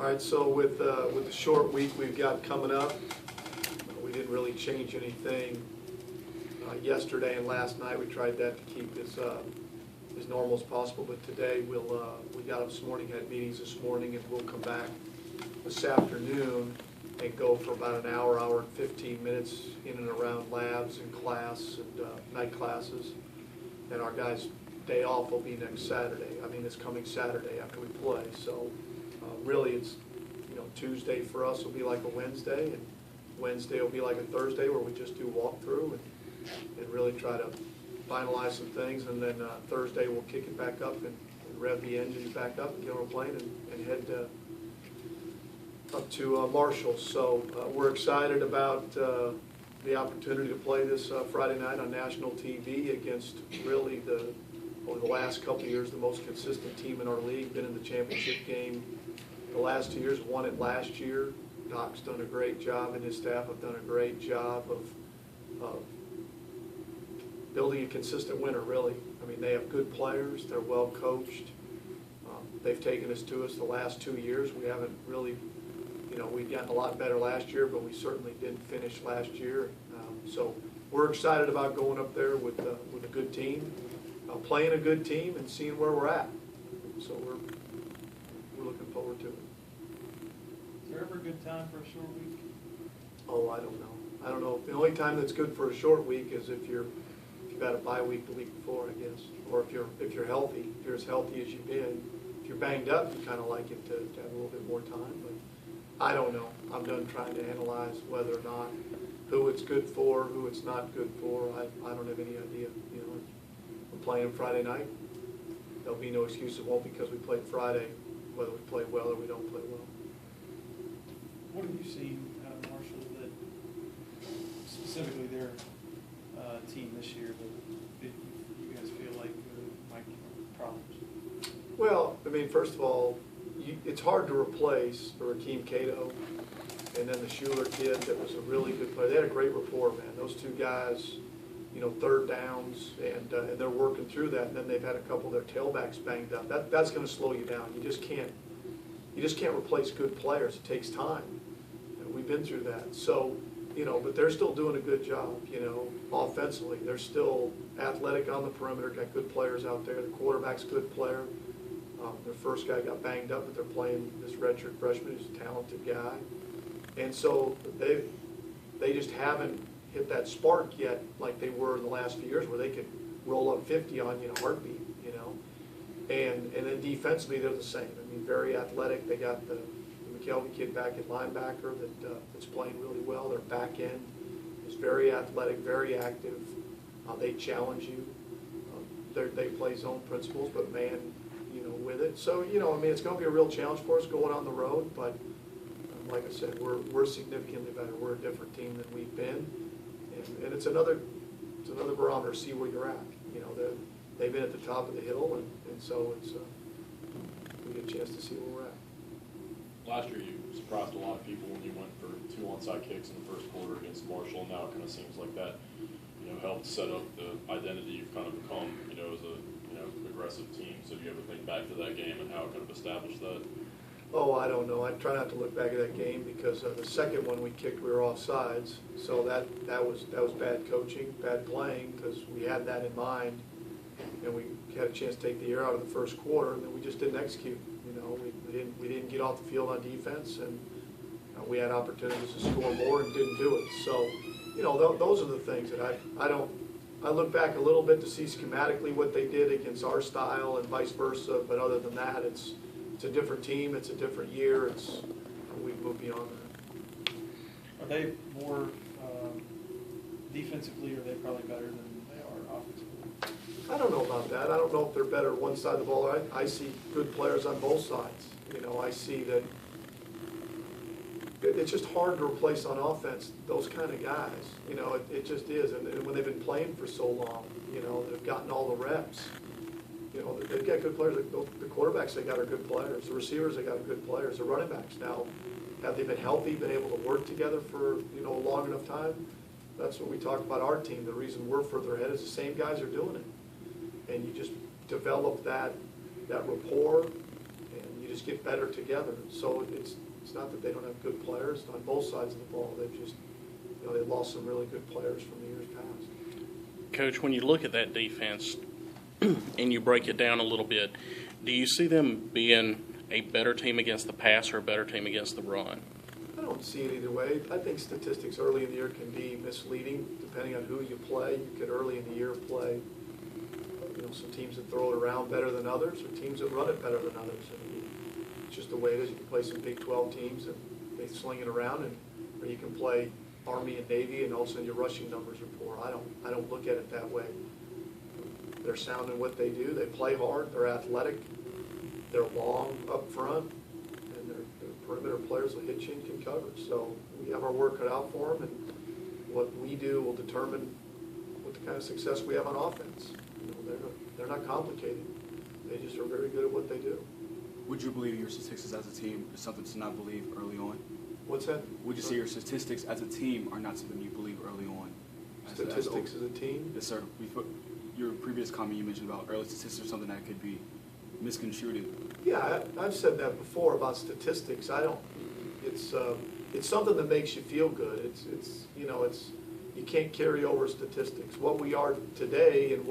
All right, so with the short week we've got coming up, we didn't really change anything yesterday and last night. We tried that to keep as normal as possible, but today we got up this morning, had meetings this morning, and we'll come back this afternoon and go for about an hour, hour and 15 minutes in and around labs and class and night classes. And our guys' day off will be next Saturday. I mean, this coming Saturday after we play. So really, it's, you know, Tuesday for us will be like a Wednesday, and Wednesday will be like a Thursday where we just do walkthrough and really try to finalize some things. And then Thursday we'll kick it back up and rev the engines back up and get on a plane and head up to Marshall. So we're excited about the opportunity to play this Friday night on national TV against really over the last couple of years, the most consistent team in our league. Been in the championship game the last 2 years, won it last year. Doc's done a great job, and his staff have done a great job of building a consistent winner, really. I mean, they have good players. They're well coached. They've taken us the last 2 years. We haven't really, you know, we'd gotten a lot better last year, but we certainly didn't finish last year. So we're excited about going up there with a good team, playing a good team, and seeing where we're at. So we're looking forward to it. Is there ever a good time for a short week? Oh, I don't know. I don't know. The only time that's good for a short week is if you've had a bye week the week before, I guess, or if you're healthy, if you're as healthy as you've been. If you're banged up, you kind of like it to have a little bit more time. But I don't know. I'm done trying to analyze whether or not who it's good for, who it's not good for. I don't have any idea. You know, we're playing Friday night. There'll be no excuse it won't because we played Friday, whether we play well or we don't play well. What have you seen out of Marshall that specifically their team this year that you guys feel like might give problems? Well, I mean, first of all, it's hard to replace Rakeem Cato and then the Schuler kid that was a really good player. They had a great rapport, man. Those two guys, you know, third downs, and they're working through that. And then they've had a couple of their tailbacks banged up. That's going to slow you down. You just can't replace good players. It takes time. And we've been through that. So, you know, but they're still doing a good job, you know, offensively. They're still athletic on the perimeter, got good players out there. The quarterback's a good player. Their first guy got banged up, but they're playing this redshirt freshman who's a talented guy. And so they just haven't hit that spark yet like they were in the last few years where they could roll up 50 on you in a heartbeat, you know. And then defensively, they're the same. I mean, very athletic. They got the McKelvey kid back at linebacker that's playing really well. Their back end is very athletic, very active. They challenge you. They play zone principles, but man, you know, with it. So, you know, I mean, it's going to be a real challenge for us going on the road, but like I said, we're significantly better. We're a different team than we've been, and it's another barometer to see where you're at. You know, they've been at the top of the hill, and so it's we get a chance to see where we're at. Last year, you surprised a lot of people when you went for 2 onside kicks in the first quarter against Marshall, and now it kind of seems like that, you know, helped set up the identity you've kind of become, you know, as a aggressive team. So do you ever think back to that game and how it kind of established that? Oh, I don't know. I try not to look back at that game because the second one we kicked, we were offsides. So that was bad coaching, bad playing, because we had that in mind, and we had a chance to take the air out of the first quarter, and then we just didn't execute. You know, we didn't get off the field on defense, and we had opportunities to score more and didn't do it. So, you know, those are the things that I look back a little bit to see schematically what they did against our style and vice versa, but other than that, it's a different team, it's a different year, we've moved beyond that. Are they more defensively, or are they probably better than they are offensively? I don't know about that. I don't know if they're better one side of the ball. I see good players on both sides. You know, I see that it's just hard to replace on offense those kind of guys. You know, it just is. And when they've been playing for so long, you know, they've gotten all the reps. You know, they've got good players. The quarterbacks they got are good players. The receivers they got are good players. The running backs now, have they been healthy, been able to work together for, you know, a long enough time? That's what we talk about our team. The reason we're further ahead is the same guys are doing it. And you just develop that rapport, and you just get better together. So it's not that they don't have good players on both sides of the ball. They've just, you know, they lost some really good players from the years past. Coach, when you look at that defense and you break it down a little bit, do you see them being a better team against the pass or a better team against the run? I don't see it either way. I think statistics early in the year can be misleading depending on who you play. You could early in the year play, you know, some teams that throw it around better than others, or teams that run it better than others. And it's just the way it is. You can play some Big 12 teams and they sling it around, and or you can play Army and Navy, and all of a sudden your rushing numbers are poor. I don't look at it that way. They're sound in what they do. They play hard. They're athletic. They're long up front, and their perimeter players will hit you and can cover. So we have our work cut out for them, and what we do will determine what the kind of success we have on offense. You know, they're not complicated. They just are very good at what they do. Would you believe your statistics as a team is something to not believe early on? What's that? Would you say your statistics as a team are not something you believe early on? Statistics as a team? Yes, sir. Your previous comment you mentioned about early statistics are something that could be misconstrued. Yeah, I've said that before about statistics. It's something that makes you feel good. You know, you can't carry over statistics. What we are today and